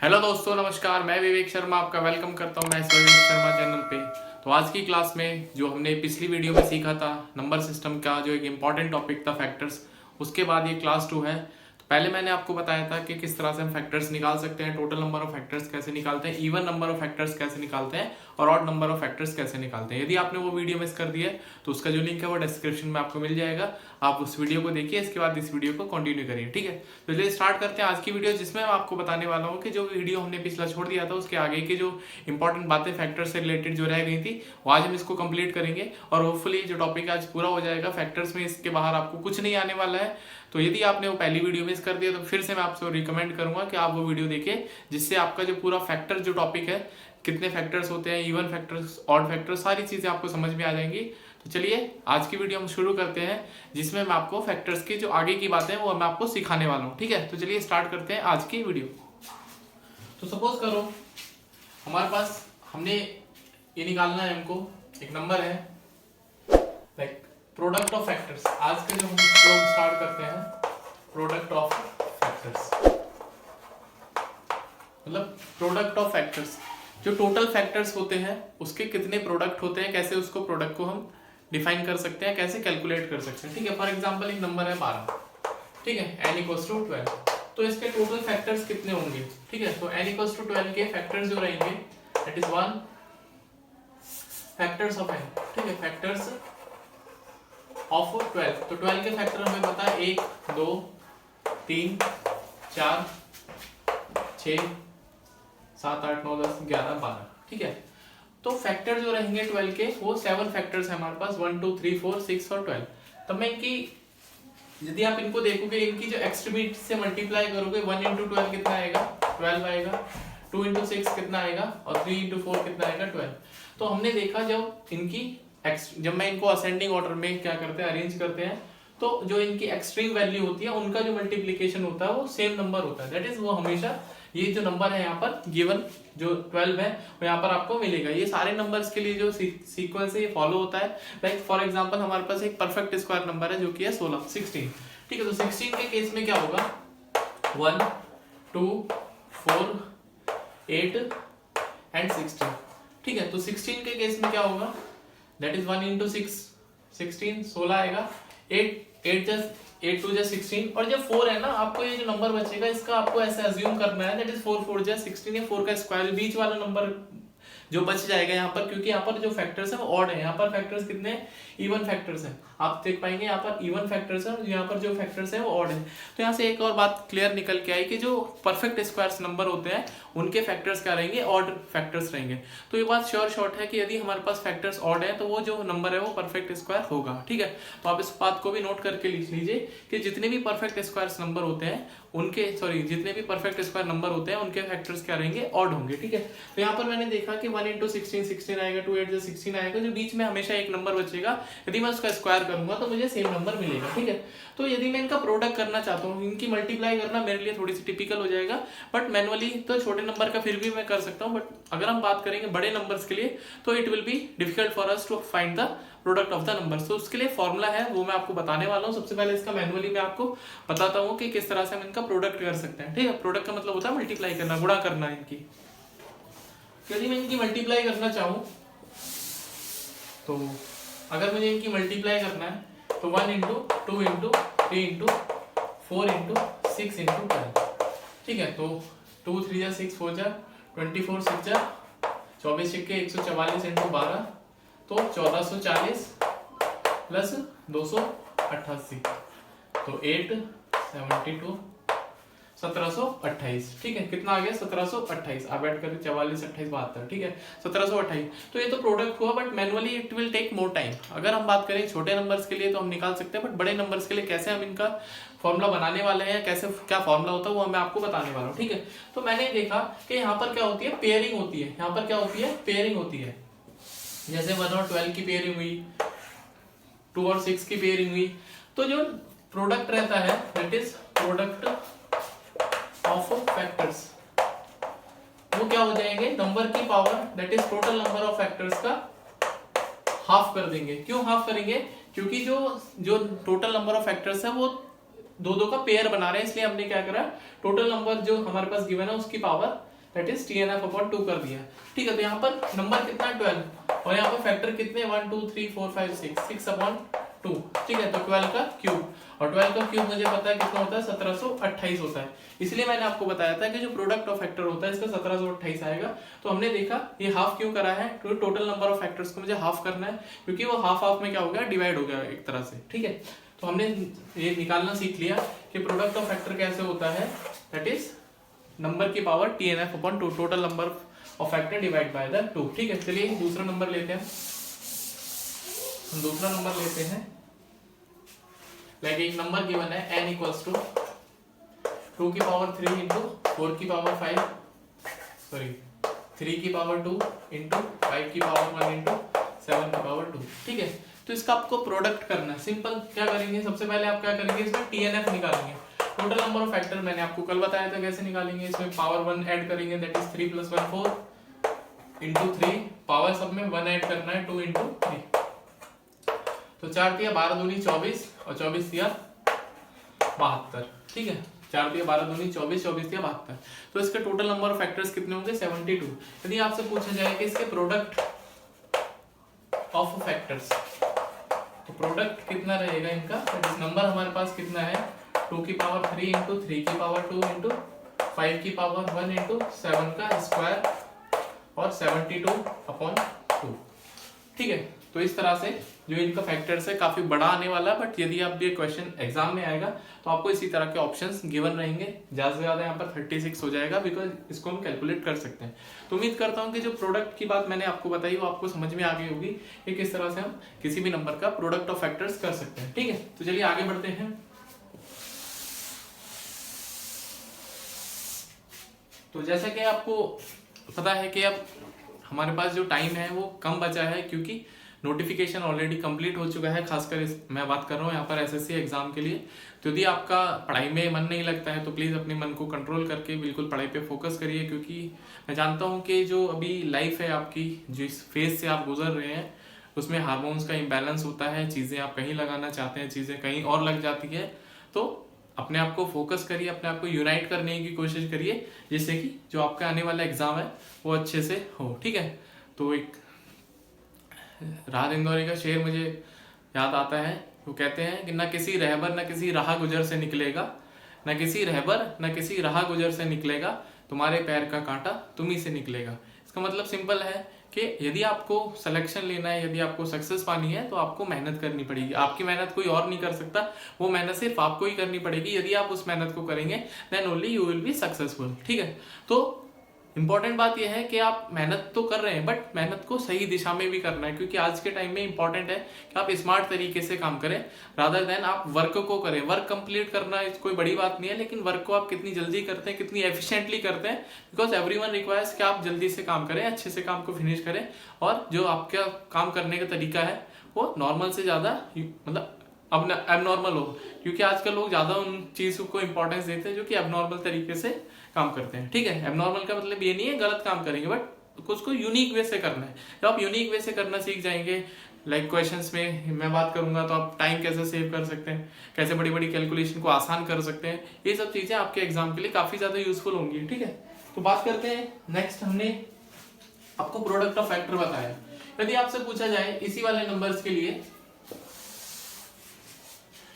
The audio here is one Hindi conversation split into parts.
हेलो दोस्तों, नमस्कार। मैं विवेक शर्मा आपका वेलकम करता हूं मैं इस विवेक शर्मा चैनल पे। तो आज की क्लास में जो हमने पिछली वीडियो में सीखा था नंबर सिस्टम का जो एक इम्पॉर्टेंट टॉपिक था फैक्टर्स, उसके बाद ये क्लास 2 है। तो पहले मैंने आपको बताया था कि किस तरह से हम फैक्टर्स निकाल सकते हैं, टोटल नंबर ऑफ फैक्टर्स कैसे निकालते हैं, इवन नंबर ऑफ फैक्टर्स कैसे निकालते हैं और ऑड नंबर ऑफ फैक्टर्स कैसे निकालते हैं। यदि आपने वो वीडियो मिस कर दी है तो उसका जो लिंक है वो डिस्क्रिप्शन में आपको मिल जाएगा। आप उस वीडियो को देखिए, इसके बाद इस वीडियो को कंटिन्यू करिए। ठीक है, तो चलिए स्टार्ट करते हैं आज की वीडियो, जिसमें मैं आपको बताने वाला हूँ कि जो वीडियो हमने पिछला छोड़ दिया था उसके आगे की जो इंपॉर्टेंट बातें फैक्टर से रिलेटेड जो रह गई थी वो आज हम इसको कंप्लीट करेंगे और होपफुली जो टॉपिक आज पूरा हो जाएगा। फैक्टर्स में इसके बाहर आपको कुछ नहीं आने वाला है। तो यदि आपने वो पहली वीडियो मिस कर दिया तो फिर से मैं आपसे रिकमेंड करूंगा कि आप वो वीडियो देखिए, जिससे आपका जो पूरा फैक्टर जो टॉपिक है, कितने फैक्टर्स होते हैं, इवन फैक्टर्स, ऑड फैक्टर्स, सारी चीजें आपको समझ में आ जाएंगी। तो चलिए आज की वीडियो हम शुरू करते हैं, जिसमें मैं आपको फैक्टर्स की जो आगे की बातें हैं वो मैं आपको सिखाने वाला हूँ। ठीक है, तो चलिए स्टार्ट करते हैं आज की वीडियो। तो सपोज करो हमारे पास हमने ये निकालना है, हमको एक नंबर है लाइक प्रोडक्ट ऑफ फैक्टर्स। आज के जो हम लोग स्टार्ट करते हैं प्रोडक्ट ऑफ फैक्टर्स, मतलब प्रोडक्ट ऑफ फैक्टर्स जो टोटल फैक्टर्स होते हैं उसके कितने प्रोडक्ट होते हैं, कैसे उसको प्रोडक्ट को हम डिफाइन कर सकते हैं, कैसे कैलकुलेट कर सकते हैं। ठीक है, फॉर एग्जांपल एक नंबर है 12, ठीक है, n इक्वल्स टू 12, तो इसके टोटल फैक्टर्स कितने होंगे। ठीक है, तो n इक्वल्स टू 12 के फैक्टर्स जो रहेंगे that is 1 factors of n। ठीक है, फैक्टर्स ऑफ 12, तो 12 के फैक्टर हमें पता है 1 2 3 4 6 7 8 9 10 11 12। ठीक है, तो फैक्टर जो रहेंगे 12 के वो 7 फैक्टर्स है हमारे पास, 1 2 3 4 6 और 12। तब मैं इनकी, यदि आप इनको देखोगे, इनकी जो एक्सट्रीमिट से मल्टीप्लाई करोगे 1 इंटू 12 कितना आएगा 12 आएगा, 2 इंटू 6 कितना आएगा और 3 इंटू 4 कितना आएगा 12। तो हमने देखा जब मैं इनको असेंडिंग ऑर्डर में क्या करते हैं, अरेंज करते हैं, तो जो इनकी एक्सट्रीम वैल्यू होती है उनका जो मल्टीप्लीकेशन होता है वो सेम नंबर होता है। दैट इज वो हमेशा ये जो नंबर है यहाँ पर गिवन जो 12 है वो यहाँ पर आपको मिलेगा। ये सारे नंबर्स के लिए जो सीक्वेंस है ये फॉलो होता है। लाइक फॉर एग्जांपल हमारे पास एक परफेक्ट स्क्वायर नंबर है जो कि है 16 16। ठीक है, तो 16 के केस में क्या होगा 1 2 4 8 एंड 16। ठीक है, तो 16 के केस में क्या होगा दैट इज 1 इंटू 6 16 16 आएगा, 8 2 16, और जब 4 है ना, आपको ये जो नंबर बचेगा इसका आपको ऐसे अज्यूम करना है दैट इज 4 4 16, या 4 का स्क्वायर, बीच वाला नंबर जो बच जाएगा यहाँ पर, क्योंकि यहाँ पर जो फैक्टर्स है वो ऑड है। यहाँ पर फैक्टर्स कितने इवन फैक्टर्स हैं, आप देख पाएंगे यहाँ पर इवन फैक्टर्स है और यहाँ पर जो फैक्टर्स है वो ऑड है। तो यहाँ से एक और बात क्लियर निकल के आई कि जो परफेक्ट स्क्वायर्स नंबर होते हैं उनके फैक्टर्स क्या रहेंगे, ऑड फैक्टर्स रहेंगे। तो ये बात श्योर शॉर्ट है कि यदि हमारे पास फैक्टर्स ऑड है तो वो जो नंबर है वो परफेक्ट स्क्वायर होगा। ठीक है, तो आप इस बात को भी नोट करके लिख लीजिए कि जितने भी परफेक्ट स्क्वायर्स नंबर होते हैं जितने भी परफेक्ट स्क्वायर नंबर होते हैं उनके फैक्टर्स क्या रहेंगे, ऑड होंगे। ठीक है, तो यहाँ पर मैंने देखा कि 1 इंटू 16 16 आएगा, 2 8 16 आएगा, जो बीच में हमेशा एक नंबर बचेगा, यदि मैं उसका स्क्वायर करूंगा तो मुझे सेम नंबर मिलेगा। ठीक है, तो यदि मैं इनका प्रोडक्ट करना चाहता हूँ, इनकी मल्टीप्लाई करना मेरे लिए थोड़ी सी टिपिकल हो जाएगा, बट मैनुअली तो छोटे नंबर का फिर भी मैं कर सकता हूँ, बट अगर हम बात करेंगे बड़े नंबर्स के लिए तो it will be difficult for us to find the product of the number. तो उसके लिए फॉर्मूला है वो मैं आपको बताने वाला हूँ। सबसे पहले इसका मैनुअली मैं आपको बताता हूँ कि किस तरह से हम इनका प्रोडक्ट कर सकते हैं। ठीक है, प्रोडक्ट का मतलब होता है मल्टीप्लाई करना, गुणा करना इनकी। यदि मैं इनकी मल्टीप्लाई करना चाहूँ तो अगर मुझे इनकी मल्टीप्लाई करना है तो 1 into 2 into 3 into 4 into 6 into 12। ठीक है, तो 2 3 जा 6 4 जा 24 6 जा 24 के 144 इंटू 12, तो 1440 प्लस 288, तो 8 72 1728। ठीक है, कितना आ गया 1728, आप ऐड करें 44 28 72। ठीक है, 1728। तो ये तो प्रोडक्ट हुआ, but manually it will take more time. अगर हम बात करें छोटे नंबर्स के लिए तो हम निकाल सकते हैं, बट बड़े नंबर्स के लिए कैसे हम इनका फॉर्मूला बनाने वाले हैं, कैसे क्या फॉर्मूला होता है वो मैं आपको बताने वाला हूँ। ठीक है, तो मैंने देखा कि यहाँ पर क्या होती है, पेयरिंग होती है। यहाँ पर क्या होती है, पेयरिंग होती है। जैसे 1 और 12 की पेयरिंग हुई, 2 और 6 की पेयरिंग हुई, तो जो प्रोडक्ट रहता है that is product of factors, वो क्या हो जाएंगे, नंबर की power that is total number of factors का हाफ कर देंगे। क्यों हाफ करेंगे, क्योंकि जो टोटल नंबर ऑफ फैक्टर्स है वो दो का पेयर बना रहे हैं, इसलिए हमने क्या करा, टोटल नंबर जो हमारे पास गिवन है उसकी power that is TNF upon 2 कर दिया। ठीक है, तो यहाँ पर नंबर कितना है 12 और यहाँ पर फैक्टर कितने 1 2 3 4 5 6 अपॉन 2। ठीक है, तो 12 का क्यूब, और 12 का क्यूब मुझे पता है कितना होता है 1728 होता है। इसलिए मैंने आपको बताया था कि जो प्रोडक्ट ऑफ फैक्टर होता है इसका 1728 आएगा। तो हमने देखा ये हाफ क्यों करा है, तो टोटल नंबर ऑफ फैक्टर्स को मुझे हाफ करना है, क्योंकि वो हाफ हाफ में क्या हो गया, डिवाइड हो गया एक तरह से। ठीक है, तो हमने ये निकालना सीख लिया कि प्रोडक्ट ऑफ फैक्टर कैसे होता है, दैट इज नंबर की power TNF upon 2, total number of factor divide by the 2। ठीक है, चलिए दूसरा नंबर लेते हैं। हम दूसरा नंबर लेते हैं, लाइक एक नंबर गिवन है n इक्वल्स टू 2 की पावर 3 इंटू 4 की पावर 5, सॉरी 3 की पावर 2 इंटू 5 की पावर 1 इंटू 7 की पावर 2। ठीक है, तो इसका आपको प्रोडक्ट करना है। सिंपल क्या करेंगे, सबसे पहले आप क्या करेंगे, इसमें TNF निकालेंगे, टोटल नंबर ऑफ फैक्टर। मैंने आपको कल बताया था कैसे निकालेंगे, इसमें पावर 1 ऐड करेंगे, दैट इज 3 + 1 4 इंटू 3, पावर सब में 1 ऐड करना है 2 इंटू 3, तो 4 तिया 12 दूनी 24 और 24 तिया 72। ठीक है, 4 तिया 12 दूनी 24, 24 तिया 72, तो इसके टोटल नंबर ऑफ फैक्टर्स कितने होंगे 72। यदि आपसे पूछा जाए कि इसके प्रोडक्ट ऑफ फैक्टर्स, तो प्रोडक्ट कितना रहेगा इनका, नंबर हमारे पास कितना है 2 की पावर 3 इंटू 3 की पावर 2 इंटू 5 की पावर 1 इंटू 7 का स्क्वायर और 72 अपॉन 2। ठीक है, तो इस तरह से जो इनका फैक्टर्स है काफी बड़ा आने वाला है, बट यदि आप ये क्वेश्चन एग्जाम में आएगा तो आपको इसी तरह के ऑप्शंस गिवन रहेंगे। ज्यादा से ज्यादा यहाँ पर 36 हो जाएगा, बिकॉज इसको हम कैलकुलेट कर सकते हैं। तो उम्मीद करता हूँ कि जो प्रोडक्ट की बात मैंने आपको बताई वो आपको समझ में आ गई होगी कि किस तरह से हम किसी भी नंबर का प्रोडक्ट ऑफ फैक्टर्स कर सकते हैं। ठीक है, तो चलिए आगे बढ़ते हैं। तो जैसा कि आपको पता है कि अब हमारे पास जो टाइम है वो कम बचा है, क्योंकि नोटिफिकेशन ऑलरेडी कंप्लीट हो चुका है। खासकर मैं बात कर रहा हूँ यहाँ पर SSC एग्जाम के लिए। तो यदि आपका पढ़ाई में मन नहीं लगता है तो प्लीज़ अपने मन को कंट्रोल करके बिल्कुल पढ़ाई पे फोकस करिए, क्योंकि मैं जानता हूँ कि जो अभी लाइफ है आपकी, जिस फेज से आप गुजर रहे हैं उसमें हार्मोन्स का इम्बैलेंस होता है, चीज़ें आप कहीं लगाना चाहते हैं, चीज़ें कहीं और लग जाती है। तो अपने आप को फोकस करिए, अपने आप को यूनाइट करने की कोशिश करिए, जिससे कि जो आपका आने वाला एग्जाम है वो अच्छे से हो। ठीक है, तो एक राहत इंदौरी का शेर मुझे याद आता है, वो कहते हैं कि न किसी रहबर न किसी राह गुजर से निकलेगा, न किसी रहबर न किसी राह गुजर से निकलेगा, तुम्हारे पैर का कांटा तुम ही से निकलेगा। इसका मतलब सिंपल है कि यदि आपको सिलेक्शन लेना है, यदि आपको सक्सेस पानी है तो आपको मेहनत करनी पड़ेगी। आपकी मेहनत कोई और नहीं कर सकता, वो मेहनत सिर्फ आपको ही करनी पड़ेगी। यदि आप उस मेहनत को करेंगे then only you will be successful. ठीक है, तो इंपॉर्टेंट बात यह है कि आप मेहनत तो कर रहे हैं, बट मेहनत को सही दिशा में भी करना है, क्योंकि आज के टाइम में इंपॉर्टेंट है कि आप स्मार्ट तरीके से काम करें रादर देन आप वर्क को करें। वर्क कंप्लीट करना कोई बड़ी बात नहीं है, लेकिन वर्क को आप कितनी जल्दी करते हैं, कितनी एफिशिएंटली करते हैं, बिकॉज एवरीवन रिक्वायर्स कि आप जल्दी से काम करें, अच्छे से काम को फिनिश करें, और जो आपका काम करने का तरीका है वो नॉर्मल से ज़्यादा मतलब अब एबनॉर्मल हो, क्योंकि आजकल लोग ज़्यादा उन चीज़ों को इंपॉर्टेंस देते हैं जो कि एबनॉर्मल तरीके से काम करते हैं। ठीक है, एबनॉर्मल का मतलब ये नहीं है गलत काम करेंगे, बट उसको यूनिक वे से करना है। जब आप यूनिक वे से करना सीख जाएंगे, लाइक क्वेश्चंस में मैं बात करूंगा तो आप टाइम कैसे सेव कर सकते हैं, कैसे बड़ी बड़ी कैलकुलेशन को आसान कर सकते हैं, ये सब चीज़ें आपके एग्जाम के लिए काफ़ी ज़्यादा यूजफुल होंगी। ठीक है, तो बात करते हैं नेक्स्ट। हमने आपको प्रोडक्ट ऑफ फैक्टर बताया। यदि आपसे पूछा जाए इसी वाले नंबर्स के लिए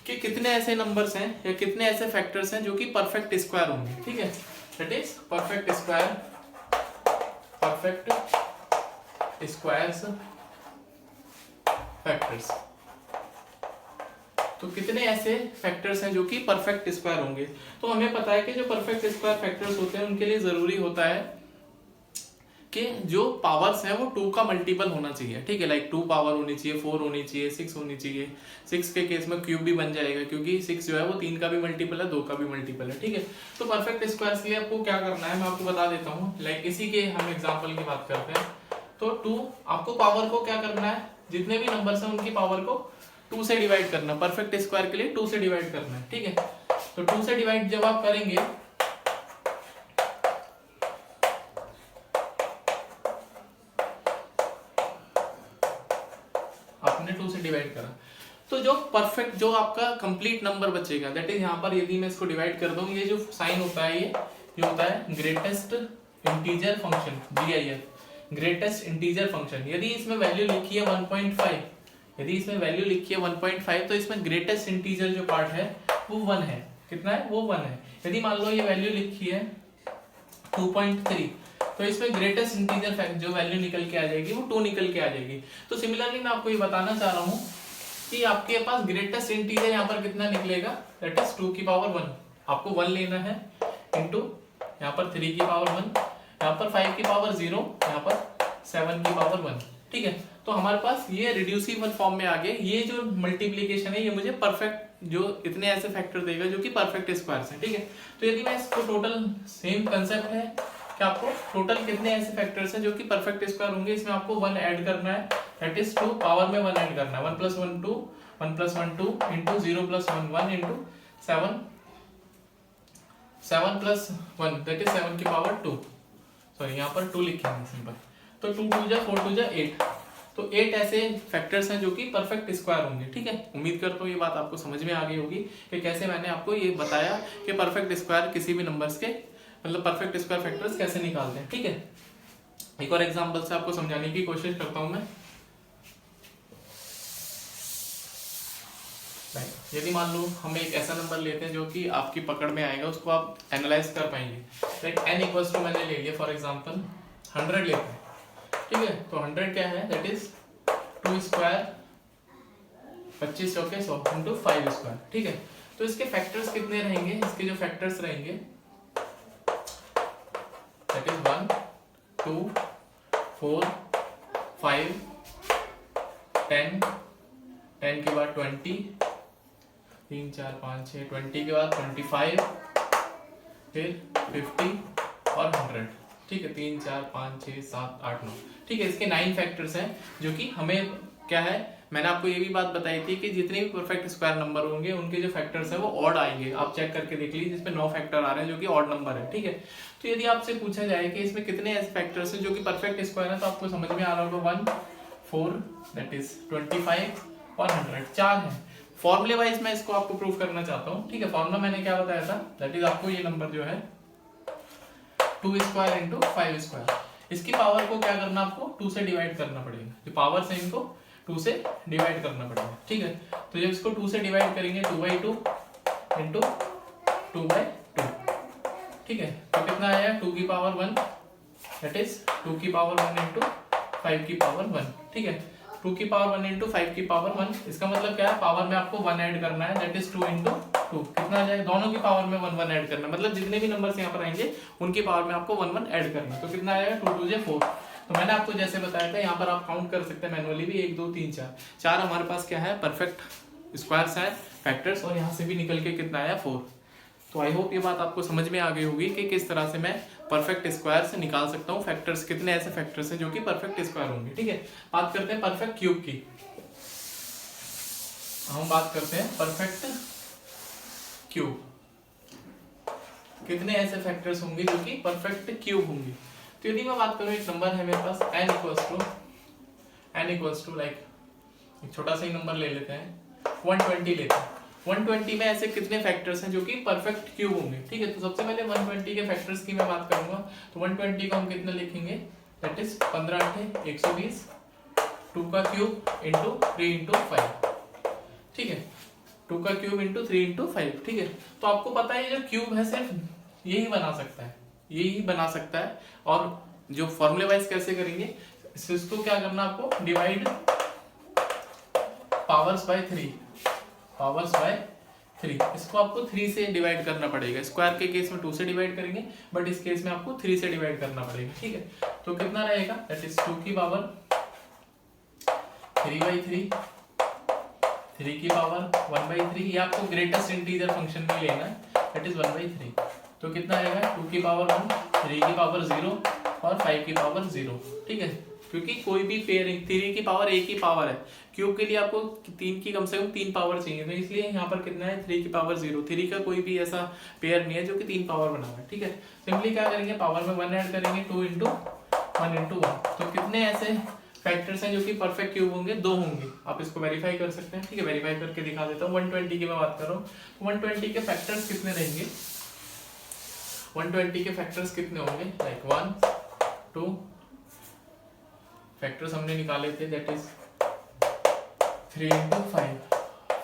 कि कितने ऐसे नंबर्स हैं या कितने ऐसे फैक्टर्स हैं जो कि परफेक्ट स्क्वायर होंगे, ठीक है, that is perfect square, perfect squares factors, तो कितने ऐसे फैक्टर्स हैं जो कि परफेक्ट स्क्वायर होंगे। तो हमें पता है कि जो परफेक्ट स्क्वायर फैक्टर्स होते हैं उनके लिए जरूरी होता है कि जो पावर्स हैं वो 2 का मल्टीपल होना चाहिए। ठीक है, लाइक 2 पावर होनी चाहिए, 4 होनी चाहिए, 6 होनी चाहिए। 6 के केस में क्यूब भी बन जाएगा, क्योंकि 6 जो है वो 3 का भी मल्टीपल है, 2 का भी मल्टीपल है। ठीक है, तो परफेक्ट स्क्वायर के लिए आपको क्या करना है मैं आपको बता देता हूँ। लाइक इसी के हम एग्जाम्पल की बात करते हैं। तो 2 आपको पावर को क्या करना है, जितने भी नंबर्स हैं उनकी पावर को 2 से डिवाइड करना है। परफेक्ट स्क्वायर के लिए 2 से डिवाइड करना है। ठीक है, तो 2 से डिवाइड जब आप करेंगे आपने 2 से डिवाइड करा, तो जो परफेक्ट जो आपका कंप्लीट नंबर बचेगा, दैट इज यहाँ पर यदि मैं इसको डिवाइड कर दूं, ये जो साइन होता है ये होता है greatest integer function GIF, greatest integer function, यदि इसमें वैल्यू लिखी है 1.5, यदि इसमें वैल्यू लिखी है 1.5 तो इसमें ग्रेटेस्ट इंटीजर जो पार्ट है वो 1 है। कितना है? वो 1 है। यदि मान लो ये वैल्यू लिखी है 2.3 तो इसमें ग्रेटेस्ट इंटीजर जो वैल्यू निकल के आ जाएगी वो 2 निकल के आ जाएगी। तो सिमिलरली मैं आपको ये बताना चाह रहा हूँ कि आपके पास ग्रेटेस्ट इंटीजर यहाँ पर कितना निकलेगा, दैट इज 2 की पावर 1, आपको 1 लेना है इंटू यहाँ पर 3 की पावर 1, यहाँ पर 5 की पावर 0, यहाँ पर 7 की पावर 1। ठीक है, तो हमारे पास ये रिड्यूसिबल फॉर्म में आ गए। ये जो मल्टीप्लीकेशन है ये मुझे परफेक्ट जो इतने ऐसे फैक्टर देगा जो कि परफेक्ट स्क्वायर्स हैं। ठीक है, तो यदि मैं इसको टोटल सेम कंसेप्ट है कि आपको टोटल कितने ऐसे फैक्टर्स हैं जो कि परफेक्ट स्क्वायर होंगे, इसमें आपको 1 ऐड करना है, दैट इज 2 पावर में 1 ऐड करना है, 1 + 1 2, 1 + 1 2 इंटू 0 + 1 1 इंटू 7 + 1 दैट इज 7 की पावर 2, सॉरी यहाँ पर 2 लिखेंगे सिंपल, तो 2 2 जा 4 2 जा 8, तो 8 ऐसे फैक्टर्स हैं जो कि परफेक्ट स्क्वायर होंगे। ठीक है, उम्मीद करता हूँ ये बात आपको समझ में आ गई होगी कि कैसे मैंने आपको ये बताया कि परफेक्ट स्क्वायर किसी भी नंबर्स के मतलब परफेक्ट स्क्वायर फैक्टर्स कैसे निकालते हैं। ठीक है, एक और एग्जांपल से आपको समझाने की कोशिश करता हूं मैं। यदि मान लो हम एक ऐसा नंबर लेते हैं जो कि आपकी पकड़ में आएगा, उसको आप एनालाइज कर पाएंगे, लाइक n = मैंने ले लिया फॉर एग्जांपल 100 लेते हैं। ठीक है, तो 100 क्या है, दैट इज 2 स्क्वायर 25 चौके 100 इंटू 5 स्क्वायर। ठीक है, तो इसके फैक्टर्स कितने रहेंगे, इसके जो फैक्टर्स रहेंगे दैट इज 1 2 4 5 10 10 के बाद 20 3 4 5 6 20 के बाद 25 फिर 50 और 100। ठीक है, 3 4 5 6 7 8 9। ठीक है, इसके 9 फैक्टर्स हैं जो कि हमें क्या है, मैंने आपको ये भी बात बताई थी कि जितने भी परफेक्ट स्क्वायर नंबर होंगे उनके जो फैक्टर्स हैं वो ऑड आएंगे। आप चेक करके देख लीजिए, इसमें 9 फैक्टर आ रहे हैं जो कि ऑड नंबर है। ठीक है, तो यदि आपसे पूछा जाए कि इसमें कितने ऐसे फैक्टर्स हैं जो कि परफेक्ट स्क्वायर है, तो आपको समझ में आ रहा होगा 1 4 दैट इज 25 और 100, 4 है। फॉर्मूले वाइज मैं इसको आपको प्रूव करना चाहता हूँ। ठीक है, फॉर्मूला मैंने क्या बताया था, दैट इज आपको ये नंबर जो है 2 स्क्वायर इंटू 5 स्क्वायर, इसकी पावर को क्या करना, आपको 2 से डिवाइड करना पड़ेगा, जो पावर्स है इनको 2 से डिवाइड करना पड़ेगा। ठीक है, तो जब इसको 2 से डिवाइड करेंगे 2/2 इंटू 2/2। ठीक है, तो कितना आया 2 की पावर 1 दैट इज 2 की पावर 1 इंटू 5 की पावर 1। ठीक है, 2 की पावर 1 इंटू 5 की पावर 1, इसका मतलब क्या है, पावर में आपको 1 ऐड करना है, दैट इज 2 इंटू 2, कितना आ जाएगा, दोनों की पावर में 1 1 ऐड करना है, मतलब जितने भी नंबर्स यहाँ पर आएंगे उनकी पावर में आपको 1 1 ऐड करना है, तो कितना आएगा 2 2 4। तो मैंने आपको जैसे बताया था, यहाँ पर आप काउंट कर सकते हैं मैनुअली भी, 1 2 3 4 हमारे पास क्या है, परफेक्ट स्क्वायर्स है फैक्टर्स, और यहाँ से भी निकल के कितना आया 4। तो आई होप ये बात आपको समझ में आ गई होगी कि किस तरह से मैं परफेक्ट स्क्वायर से निकाल सकता हूँ फैक्टर्स, कितने ऐसे फैक्टर्स हैं जो कि परफेक्ट स्क्वायर होंगे। ठीक है, बात करते हैं परफेक्ट क्यूब की। हम बात करते हैं परफेक्ट क्यूब, कितने ऐसे फैक्टर्स होंगे जो कि परफेक्ट क्यूब होंगे। तो यदि मैं बात करूं, एक नंबर है मेरे पास n इक्वल्स टू लाइक एक छोटा सा ही नंबर ले लेते हैं 120 लेते हैं। 120 में ऐसे कितने फैक्टर्स हैं जो कि परफेक्ट क्यूब होंगे। ठीक है, तो सबसे पहले 120 के फैक्टर्स की मैं बात करूंगा, तो 120 को हम कितना लिखेंगे, दैट इज 15 × 8 120, 2 का क्यूब इंटू 3 इंटू 5। ठीक है, 2 का क्यूब इंटू 3 इंटू 5। ठीक है, तो आपको पता है ये जो क्यूब है सिर्फ यही बना सकता है, यही बना सकता है। और जो फॉर्मूले वाइज कैसे करेंगे, इसको क्या करना, आपको डिवाइड पावर्स बाय 3, इसको आपको 3 से डिवाइड करना पड़ेगा। स्क्वायर के केस में 2 से डिवाइड करेंगे, बट इस केस में आपको 3 से डिवाइड करना पड़ेगा। ठीक है, तो कितना रहेगा, दैट इज 2 की पावर 3/3, 3 की पावर 1/3, ये आपको ग्रेटेस्ट इंटीजर फंक्शन में लेना है, दैट इज 1/3। तो कितना आएगा 2 की पावर 1, 3 की पावर 0 और 5 की पावर 0। ठीक है, क्योंकि कोई भी पेयर 3 की पावर एक ही पावर है, क्यूब के लिए आपको 3 की कम से कम 3 पावर चाहिए, तो इसलिए यहाँ पर कितना है 3 की पावर 0। 3 का कोई भी ऐसा पेयर नहीं है जो कि 3 पावर बना हुआ है। ठीक है, सिंपली क्या करेंगे, पावर में 1 ऐड करेंगे, 2 इंटू 1 इंटू 1। तो कितने ऐसे फैक्टर्स हैं जो कि परफेक्ट क्यूब होंगे, 2 होंगे। आप इसको वेरीफाई कर सकते हैं। ठीक है, वेरीफाई करके दिखा देता हूँ। 120 की मैं बात कर रहा हूँ, 120 के फैक्टर्स कितने रहेंगे, 120 के फैक्टर्स कितने होंगे, लाइक 1 2 फैक्टर्स हमने निकाले थे, दैट इज 3 into 5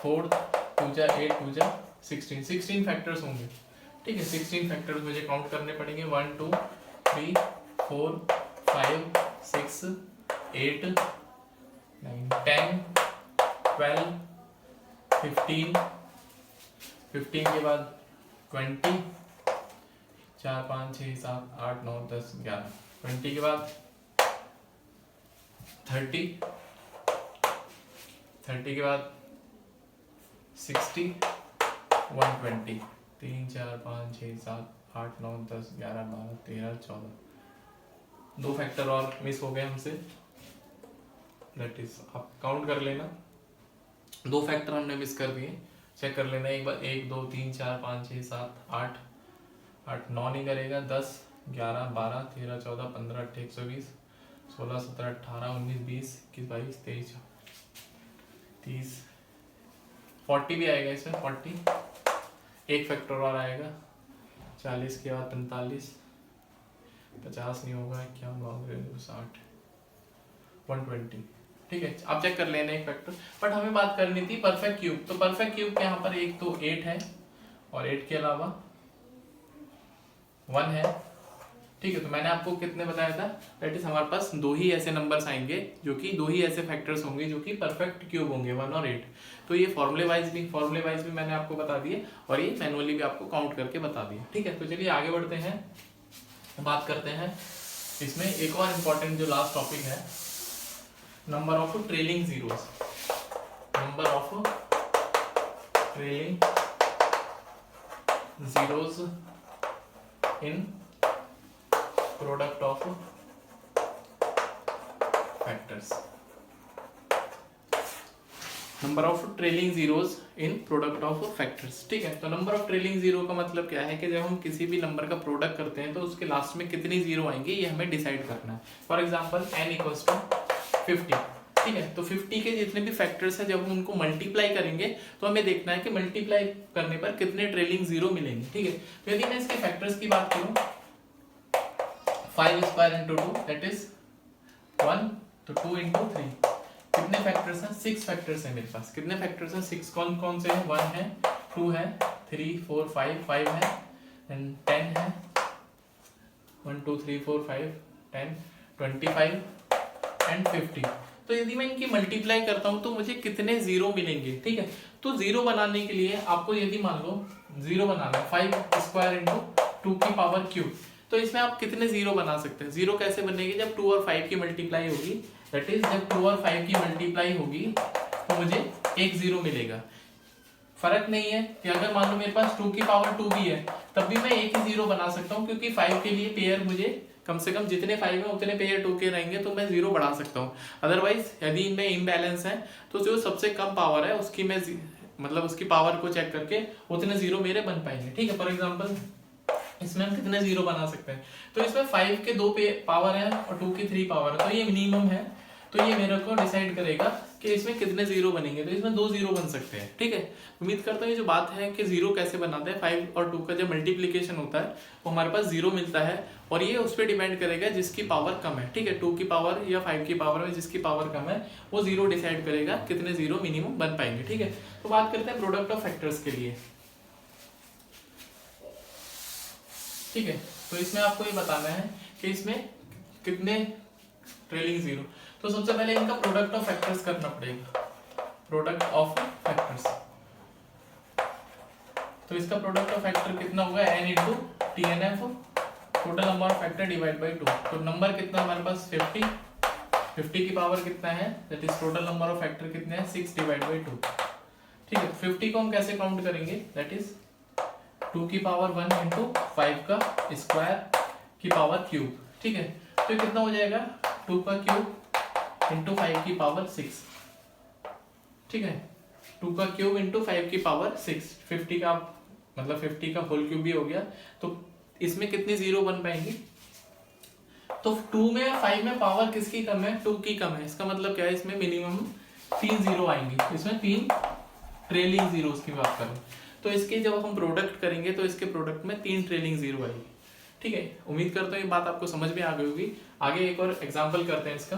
4 2 जा 8 2 जा 16 फैक्टर्स होंगे, ठीक है। 16 फैक्टर्स मुझे काउंट करने पड़ेंगे, 1 2 3 4 5 6 8 9 10 12 15 के बाद 20 4 5 6 7 8 9 10 11 20 के बाद 30 के बाद 60 120 3 4 5 6 7 8 9 10 11 12 13 14 2 फैक्टर और मिस हो गए हमसे, दैट इज आप काउंट कर लेना, 2 फैक्टर हमने मिस कर दिए, चेक कर लेना एक बार, 1 2 3 4 5 6 7 8 9 नहीं करेगा, 10 11 12 13 14 15 18 120 16 17 18 19 20 21 22 23 30 40 भी आएगा इसमें, 40 एक फैक्टर और आएगा, 40 के बाद 45 50 नहीं होगा, 51 60 120, ठीक है। आप चेक कर लेना एक फैक्टर, बट हमें बात करनी थी परफेक्ट क्यूब, तो परफेक्ट क्यूब के यहाँ पर एक तो 8 है और 8 के अलावा 1 है, ठीक है। तो मैंने आपको कितने बताया था, दैट इज हमारे पास 2 ही ऐसे नंबर्स आएंगे जो कि 2 ही ऐसे फैक्टर्स होंगे जो कि परफेक्ट क्यूब होंगे, 1 और 8। तो ये फॉर्मूले वाइज भी मैंने आपको बता दिए और ये मैनुअली भी आपको काउंट करके बता दिए, ठीक है। तो चलिए आगे बढ़ते हैं, बात करते हैं इसमें एक और इम्पोर्टेंट जो लास्ट टॉपिक है, number of trailing zeros, number of trailing zeros in product of factors, number of trailing zeros in product of factors, ठीक है। तो नंबर ऑफ ट्रेलिंग जीरो का मतलब क्या है कि जब हम किसी भी नंबर का प्रोडक्ट करते हैं तो उसके लास्ट में कितनी जीरो आएंगे ये हमें डिसाइड करना है। For example n equals to 50, ठीक है। तो 50 के जितने भी फैक्टर्स हैं जब हम उनको मल्टीप्लाई करेंगे तो हमें देखना है कि मल्टीप्लाई करने पर कितने ट्रेलिंग जीरो मिलेंगे, ठीक है। तो यदि मैं इसके फैक्टर्स की बात करूं, 5 स्क्वायर इंटू 2 दैट इज 1, तो 2 इंटू 3 कितने फैक्टर्स हैं, 6 फैक्टर्स हैं मेरे पास। कितने फैक्टर्स हैं, 6 कौन कौन से हैं, 1 है 2 है 3 4 5 है एंड 10 है, 1 2 3 4 5 10 25 एंड 50। तो यदि मैं इनकी मल्टीप्लाई करता हूं तो मुझे कितने जीरो मिलेंगे, ठीक है। तो जीरो बनाने के लिए आपको यदि मान लो जीरो बनाना है, 5 स्क्वायर इंटू 2 की पावर क्यूब, तो इसमें आप कितने जीरो बना सकते हैं। जीरो कैसे बनेगी, जब 2 और 5 की मल्टीप्लाई होगी, दैट इज जब 2 और 5 की मल्टीप्लाई होगी तो मुझे एक जीरो मिलेगा। फर्क नहीं है कि अगर मान लो मेरे पास 2 की पावर 2 भी है तब भी मैं एक ही जीरो बना सकता हूँ, क्योंकि 5 के लिए पेयर मुझे कम से कम जितने 5 है उतने पेयर 2 के रहेंगे तो मैं जीरो बढ़ा सकता हूँ। अदरवाइज यदि इनमें इम्बैलेंस है तो जो सबसे कम पावर है उसकी मैं मतलब उसकी पावर को चेक करके उतने जीरो मेरे बन पाएंगे, ठीक है। फॉर एग्जाम्पल इसमें हम कितने जीरो बना सकते हैं, तो इसमें 5 के 2 पावर है और 2 की 3 पावर है, तो ये मिनिमम है, तो ये मेरे को डिसाइड करेगा कि इसमें कितने जीरो बनेंगे। तो इसमें 2 जीरो बन सकते हैं, ठीक है। उम्मीद करता हूँ ये जो बात है कि जीरो कैसे बनाते हैं, 5 और 2 का जब मल्टीप्लीकेशन होता है वो हमारे पास जीरो मिलता है और ये उस पर डिपेंड करेगा जिसकी पावर कम है, ठीक है। 2 की पावर या 5 की पावर में जिसकी पावर कम है वो जीरो डिसाइड करेगा कितने जीरो मिनिमम बन पाएंगे, ठीक है। तो बात करते हैं प्रोडक्ट ऑफ फैक्टर्स के लिए, ठीक है। तो इसमें आपको ये बताना है कि इसमें कितने ट्रेलिंग जीरो, तो सबसे पहले इनका प्रोडक्ट ऑफ फैक्टर्स करना पड़ेगा, प्रोडक्ट ऑफ फैक्टर्स। तो इसका प्रोडक्ट ऑफ फैक्टर कितना होगा, n into TNF total number of factor divide by 2। तो नंबर कितना हमारे पास 50 की पावर कितना है, that is total number of factor कितने हैं 6 डिवाइड बाई 2, ठीक है। 50 को हम कैसे काउंट करेंगे, दैट इज 2 की पावर 1 इंटू 5 का स्क्वायर की पावर क्यूब, ठीक है। तो कितना हो जाएगा 2 का क्यूब इंटू 5 की पावर 6, ठीक है। 2 का क्यूब इंटू 5 की पावर 6, 50 का मतलब 50 का होल क्यूब भी हो गया। तो इसमें कितनी जीरो बन पाएंगी, तो 2 में या 5 में पावर किसकी कम है, 2 की कम है। इसका मतलब क्या है, इसमें मिनिमम 3 जीरो आएंगे, इसमें 3 ट्रेलिंग जीरोस की बात करें तो इसके जब हम प्रोडक्ट करेंगे तो इसके प्रोडक्ट में 3 ट्रेलिंग जीरो आएगी, ठीक है, उम्मीद करता हूँ ये बात आपको समझ में आ गई होगी। आगे एक और एग्जांपल करते हैं इसका।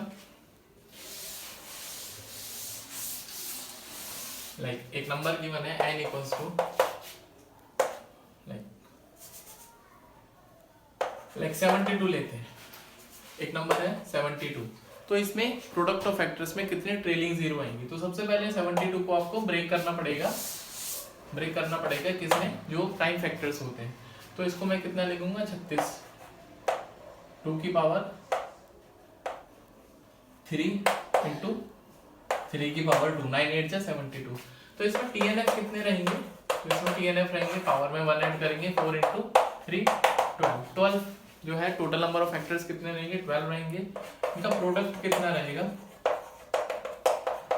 लाइक एक नंबर गिवन है n इक्वल्स टू लाइक 72 लेते हैं। एक नंबर है 72, तो इसमें प्रोडक्ट ऑफ फैक्टर्स में कितने ट्रेलिंग जीरो आएंगे? तो सबसे पहले 72 को आपको ब्रेक करना पड़ेगा किसमें? जो प्राइम फैक्टर्स होते हैं। तो इसको मैं कितना लिखूंगा? 36 2 की पावर 3 इंटू 3 की पावर 2, 9 8 72। तो इसमें TNF कितने रहेंगे? तो इसमें TNF रहेंगे, पावर में 1 ऐड करेंगे, 4 इंटू 3 12 जो है टोटल नंबर ऑफ फैक्टर्स कितने रहेंगे? 12 रहेंगे। इनका प्रोडक्ट कितना रहेगा?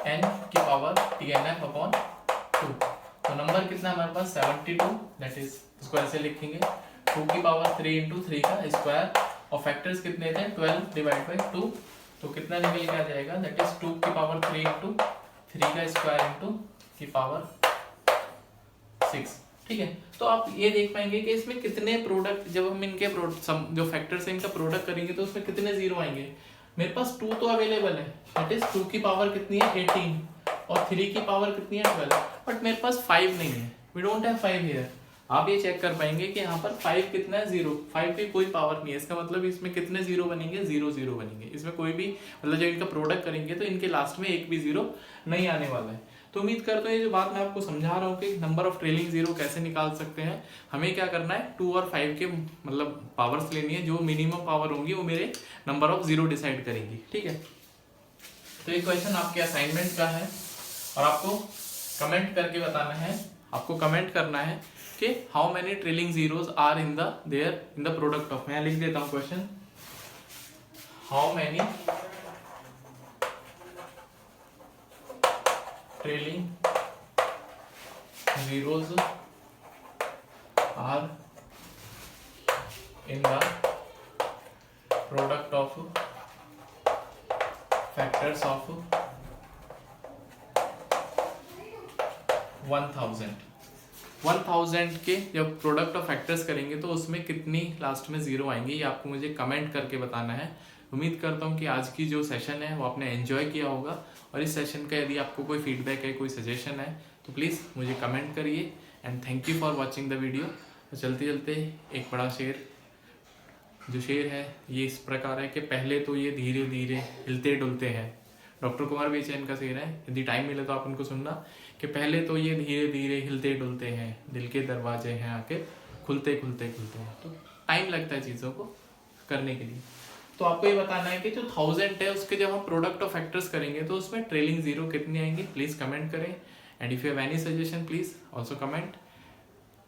n की पावर TNF अपॉन 2। तो नंबर कितना हमारे पास? 72, दैट इज इसको ऐसे लिखेंगे 2 की पावर 3 इंटू 3 का स्क्वायर, और फैक्टर्स कितने थे? 12 डिवाइड बाई 2, तो कितना निकल के आ जाएगा? दैट इज 2 की पावर 3 इंटू 3 का स्क्वायर इंटू की पावर 6। ठीक है, तो आप ये देख पाएंगे कि इसमें कितने प्रोडक्ट, जब हम इनके जो फैक्टर्स हैं इनका प्रोडक्ट करेंगे तो उसमें कितने जीरो आएंगे? मेरे पास 2 तो अवेलेबल है, दैट इज 2 की पावर कितनी है? 18, और 3 की पावर कितनी है? 12, बट मेरे पास 5 नहीं है। We don't have 5 here. आप ये चेक कर पाएंगे कि यहाँ पर 5 कितना है? 0। 5 की कोई पावर नहीं है, इसका मतलब इसमें कितने जीरो बनेंगे? 0 0 बनेंगे। इसमें कोई भी मतलब जब इनका प्रोडक्ट करेंगे तो इनके लास्ट में एक भी जीरो नहीं आने वाला है। तो उम्मीद करता हूँ ये जो बात मैं आपको समझा रहा हूँ कि नंबर ऑफ ट्रेलिंग जीरो कैसे निकाल सकते हैं। हमें क्या करना है? 2 और 5 के मतलब पावर्स लेनी है, जो मिनिमम पावर होंगी वो मेरे नंबर ऑफ जीरो डिसाइड करेंगी। ठीक है, तो ये क्वेश्चन आपके असाइनमेंट का है और आपको कमेंट करके बताना है, आपको कमेंट करना है कि how many trailing zeros are in the product of. मैं लिख देता हूँ question, how many trailing zeros are in the product of factors of 1000 के जब प्रोडक्ट ऑफ फैक्टर्स करेंगे तो उसमें कितनी लास्ट में जीरो आएंगे, ये आपको मुझे कमेंट करके बताना है। उम्मीद करता हूँ कि आज की जो सेशन है वो आपने एंजॉय किया होगा, और इस सेशन का यदि आपको कोई फीडबैक है, कोई सजेशन है तो प्लीज़ मुझे कमेंट करिए। And thank you for watching the video. तो चलते चलते एक बड़ा शेर, जो शेर है ये इस प्रकार है कि पहले तो ये धीरे धीरे हिलते डुलते हैं। डॉक्टर कुमार बेचैन का शेर है, यदि टाइम मिले तो आप उनको सुनना कि पहले तो ये धीरे धीरे हिलते डुलते हैं, दिल के दरवाजे हैं आके खुलते खुलते खुलते हैं। तो टाइम लगता है चीज़ों को करने के लिए। तो आपको ये बताना है कि जो 1000 है उसके जब हम प्रोडक्ट ऑफ फैक्टर्स करेंगे तो उसमें ट्रेलिंग जीरो कितनी आएंगी? प्लीज़ कमेंट करें। And if you have any suggestion please also comment.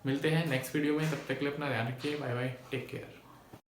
मिलते हैं नेक्स्ट वीडियो में, तब तक के लिए अपना ध्यान रखिए। Bye bye, take care.